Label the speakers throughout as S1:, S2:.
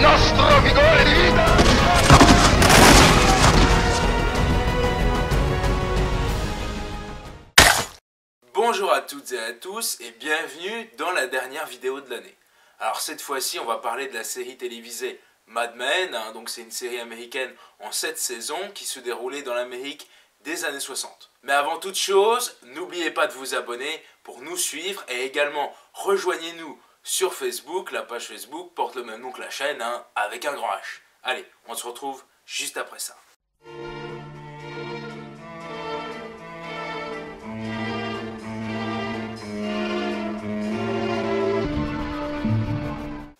S1: nostro vigore di vita!
S2: Bonjour à toutes et à tous et bienvenue dans la dernière vidéo de l'année. Alors cette fois-ci on va parler de la série télévisée Mad Men, donc c'est une série américaine en 7 saisons qui se déroulait dans l'Amérique des années 60. Mais avant toute chose, n'oubliez pas de vous abonner pour nous suivre et également rejoignez-nous sur Facebook, la page Facebook porte le même nom que la chaîne, avec un grand H. Allez, on se retrouve juste après ça.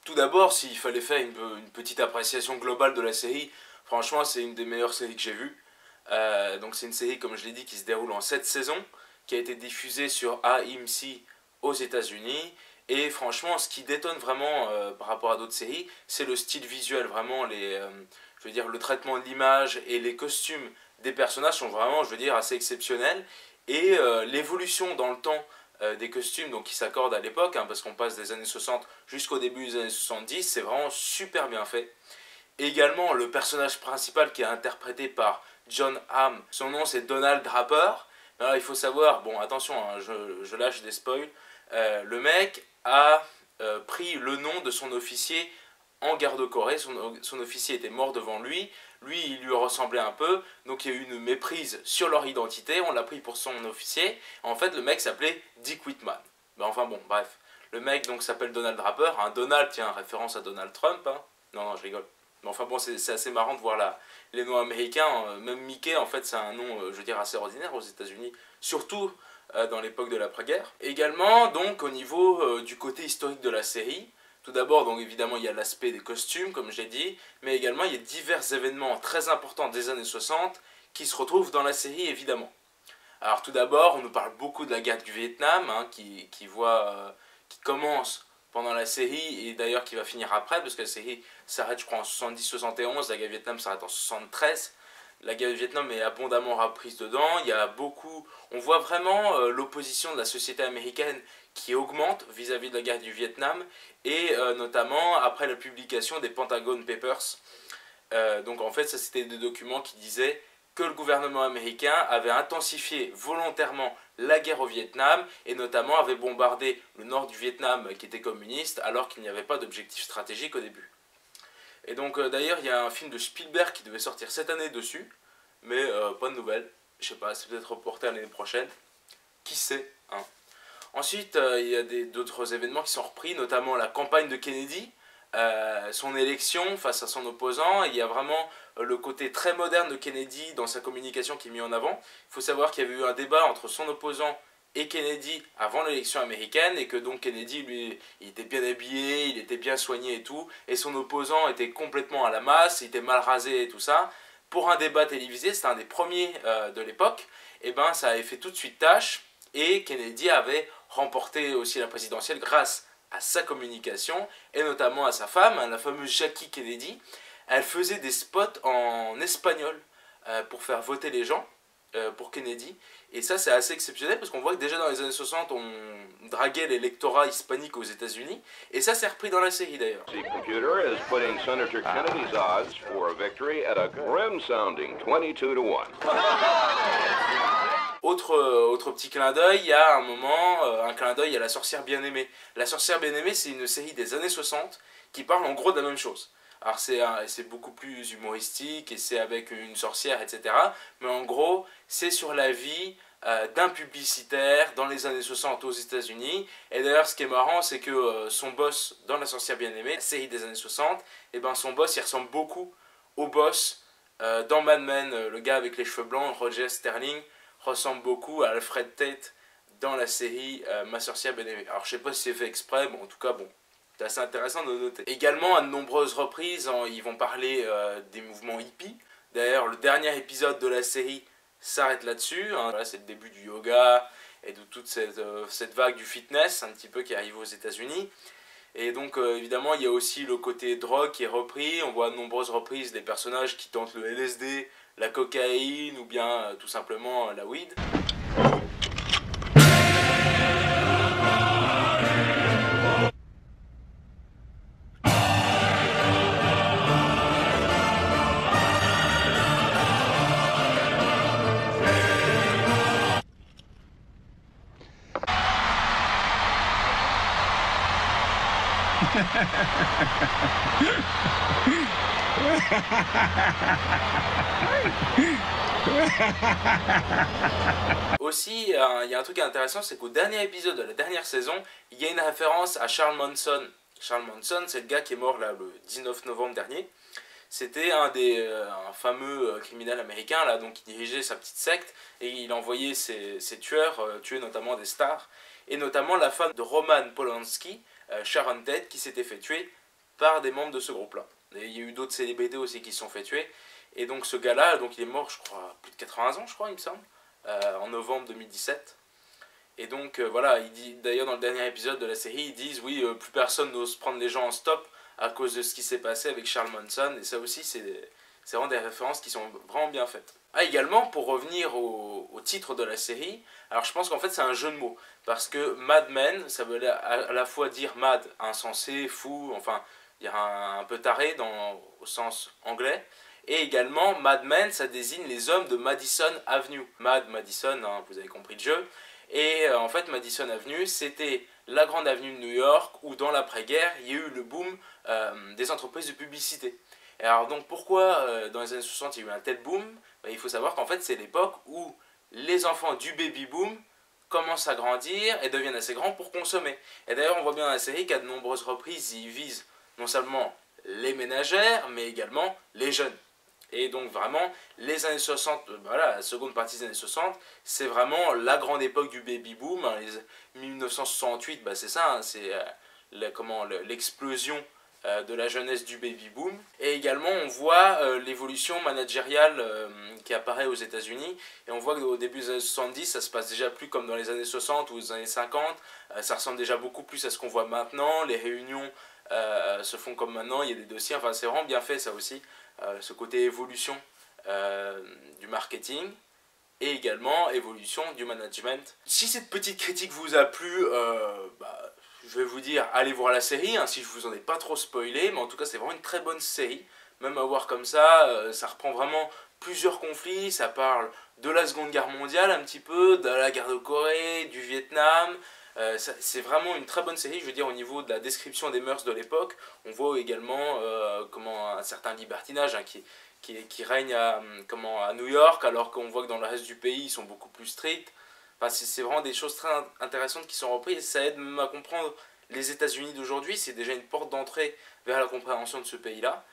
S2: Tout d'abord, s'il fallait faire une petite appréciation globale de la série, franchement c'est une des meilleures séries que j'ai vues. Donc c'est une série, comme je l'ai dit, qui se déroule en 7 saisons, qui a été diffusée sur AMC aux États-Unis. Et franchement, ce qui détonne vraiment par rapport à d'autres séries, c'est le style visuel. Vraiment, je veux dire, le traitement de l'image et les costumes des personnages sont vraiment, je veux dire, assez exceptionnels. Et l'évolution dans le temps des costumes donc, qui s'accordent à l'époque, parce qu'on passe des années 60 jusqu'au début des années 70, c'est vraiment super bien fait. Et également, le personnage principal qui est interprété par Jon Hamm, son nom c'est Donald Draper. Alors il faut savoir, bon attention, je lâche des spoils, le mec a pris le nom de son officier en guerre de Corée, son officier était mort devant lui, il lui ressemblait un peu, donc il y a eu une méprise sur leur identité, on l'a pris pour son officier, en fait le mec s'appelait Dick Whitman. Ben, enfin bon, bref, le mec donc s'appelle Donald Draper, Donald, tiens, référence à Donald Trump, non, je rigole. Mais enfin bon, c'est assez marrant de voir les noms américains, même Mickey en fait c'est un nom, je veux dire, assez ordinaire aux États-Unis, surtout dans l'époque de l'après-guerre. Également donc au niveau du côté historique de la série, tout d'abord donc évidemment il y a l'aspect des costumes comme j'ai dit, mais également il y a divers événements très importants des années 60 qui se retrouvent dans la série évidemment. Alors tout d'abord on nous parle beaucoup de la guerre du Vietnam, qui commence pendant la série, et d'ailleurs qui va finir après, parce que la série s'arrête je crois en 70-71, la guerre du Vietnam s'arrête en 73. La guerre du Vietnam est abondamment reprise dedans, on voit vraiment l'opposition de la société américaine qui augmente vis-à-vis de la guerre du Vietnam, et notamment après la publication des Pentagon Papers. Donc en fait ça c'était des documents qui disaient que le gouvernement américain avait intensifié volontairement la guerre au Vietnam et notamment avait bombardé le nord du Vietnam qui était communiste alors qu'il n'y avait pas d'objectif stratégique au début. Et donc d'ailleurs il y a un film de Spielberg qui devait sortir cette année dessus, mais pas de nouvelles, je sais pas, c'est peut-être reporté à l'année prochaine, qui sait, Ensuite il y a d'autres événements qui sont repris, notamment la campagne de Kennedy, son élection face à son opposant. Il y a vraiment le côté très moderne de Kennedy dans sa communication qui est mis en avant. Il faut savoir qu'il y avait eu un débat entre son opposant et Kennedy avant l'élection américaine, et que donc Kennedy lui il était bien habillé, il était bien soigné et tout, et son opposant était complètement à la masse, il était mal rasé et tout ça. Pour un débat télévisé, c'était un des premiers de l'époque, et ben ça avait fait tout de suite tâche, et Kennedy avait remporté aussi la présidentielle grâce à sa communication, et notamment à sa femme, la fameuse Jackie Kennedy. Elle faisait des spots en espagnol pour faire voter les gens pour Kennedy, et ça c'est assez exceptionnel parce qu'on voit que déjà dans les années 60 on draguait l'électorat hispanique aux États-Unis, et ça c'est repris dans la série d'ailleurs.
S1: The computer is putting Senator Kennedy's odds for a victory at a grim-sounding 22-1.
S2: Autre petit clin d'œil, il y a un clin d'œil à La Sorcière Bien-Aimée. La Sorcière Bien-Aimée, c'est une série des années 60 qui parle en gros de la même chose. Alors c'est beaucoup plus humoristique et c'est avec une sorcière, etc. Mais en gros, c'est sur la vie d'un publicitaire dans les années 60 aux États-Unis. Et d'ailleurs, ce qui est marrant, c'est que son boss dans La Sorcière Bien-Aimée, la série des années 60, et ben son boss, il ressemble beaucoup au boss dans Mad Men, le gars avec les cheveux blancs, Roger Sterling, ressemble beaucoup à Alfred Tate dans la série Ma Sorcière Bien-Aimée. Alors je sais pas si c'est fait exprès, mais en tout cas bon, c'est assez intéressant de noter. Également à de nombreuses reprises, ils vont parler des mouvements hippies. D'ailleurs le dernier épisode de la série s'arrête là-dessus, Voilà, c'est le début du yoga et de toute cette vague du fitness un petit peu qui arrive aux États-Unis. Et donc évidemment il y a aussi le côté drogue qui est repris, on voit à de nombreuses reprises des personnages qui tentent le LSD, la cocaïne ou bien tout simplement la weed. Aussi, il y a un truc intéressant, c'est qu'au dernier épisode de la dernière saison, il y a une référence à Charles Manson. Charles Manson, c'est le gars qui est mort là, le 19 novembre dernier. C'était un fameux criminel américain là, donc, qui dirigeait sa petite secte et il envoyait ses tueurs tuer notamment des stars. Et notamment la femme de Roman Polanski, Sharon Tate, qui s'était fait tuer par des membres de ce groupe-là. Et il y a eu d'autres célébrités aussi qui se sont fait tuer. Et donc ce gars-là, donc il est mort, je crois, plus de 80 ans, je crois, il me semble, en novembre 2017. Et donc voilà, il dit, d'ailleurs dans le dernier épisode de la série, ils disent oui, plus personne n'ose prendre les gens en stop à cause de ce qui s'est passé avec Charles Manson. Et ça aussi, c'est vraiment des références qui sont vraiment bien faites. Ah, également, pour revenir au titre de la série, alors je pense qu'en fait c'est un jeu de mots. Parce que Mad Men, ça veut à la fois dire mad, insensé, fou, enfin, il y a un peu taré au sens anglais. Et également, Mad Men, ça désigne les hommes de Madison Avenue. Mad, Madison, hein, vous avez compris le jeu. Et en fait, Madison Avenue, c'était la grande avenue de New York où dans l'après-guerre, il y a eu le boom des entreprises de publicité. Et alors donc pourquoi dans les années 60 il y a eu un tel boom? Il faut savoir qu'en fait c'est l'époque où les enfants du baby boom commencent à grandir et deviennent assez grands pour consommer. Et d'ailleurs on voit bien dans la série qu'à de nombreuses reprises ils visent non seulement les ménagères mais également les jeunes. Et donc vraiment, les années 60, voilà, la seconde partie des années 60, c'est vraiment la grande époque du baby boom. Hein, les 1968, bah c'est ça, hein, c'est l'explosion de la jeunesse du baby boom. Et également, on voit l'évolution managériale qui apparaît aux États-Unis. Et on voit qu'au début des années 70, ça se passe déjà plus comme dans les années 60 ou les années 50. Ça ressemble déjà beaucoup plus à ce qu'on voit maintenant. Les réunions se font comme maintenant, il y a des dossiers. Enfin, c'est vraiment bien fait ça aussi. Ce côté évolution du marketing et également évolution du management. Si cette petite critique vous a plu, je vais vous dire allez voir la série, hein, si je vous en ai pas trop spoilé, mais en tout cas c'est vraiment une très bonne série, même à voir comme ça, ça reprend vraiment plusieurs conflits, ça parle de la Seconde Guerre mondiale un petit peu, de la guerre de Corée, du Vietnam. C'est vraiment une très bonne série, je veux dire au niveau de la description des mœurs de l'époque. On voit également comment un certain libertinage hein, qui règne à New York, alors qu'on voit que dans le reste du pays ils sont beaucoup plus stricts. Enfin, c'est vraiment des choses très intéressantes qui sont reprises et ça aide même à comprendre les États-Unis d'aujourd'hui. C'est déjà une porte d'entrée vers la compréhension de ce pays-là.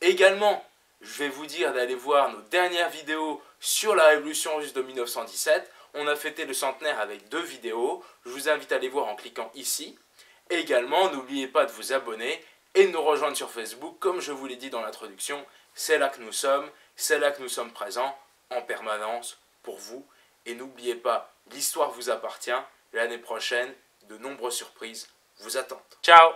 S2: Également, je vais vous dire d'aller voir nos dernières vidéos sur la révolution russe de 1917. On a fêté le centenaire avec 2 vidéos. Je vous invite à les voir en cliquant ici. Également, n'oubliez pas de vous abonner et de nous rejoindre sur Facebook. Comme je vous l'ai dit dans l'introduction, c'est là que nous sommes. C'est là que nous sommes présents en permanence pour vous. Et n'oubliez pas, l'histoire vous appartient. L'année prochaine, de nombreuses surprises vous attendent. Ciao!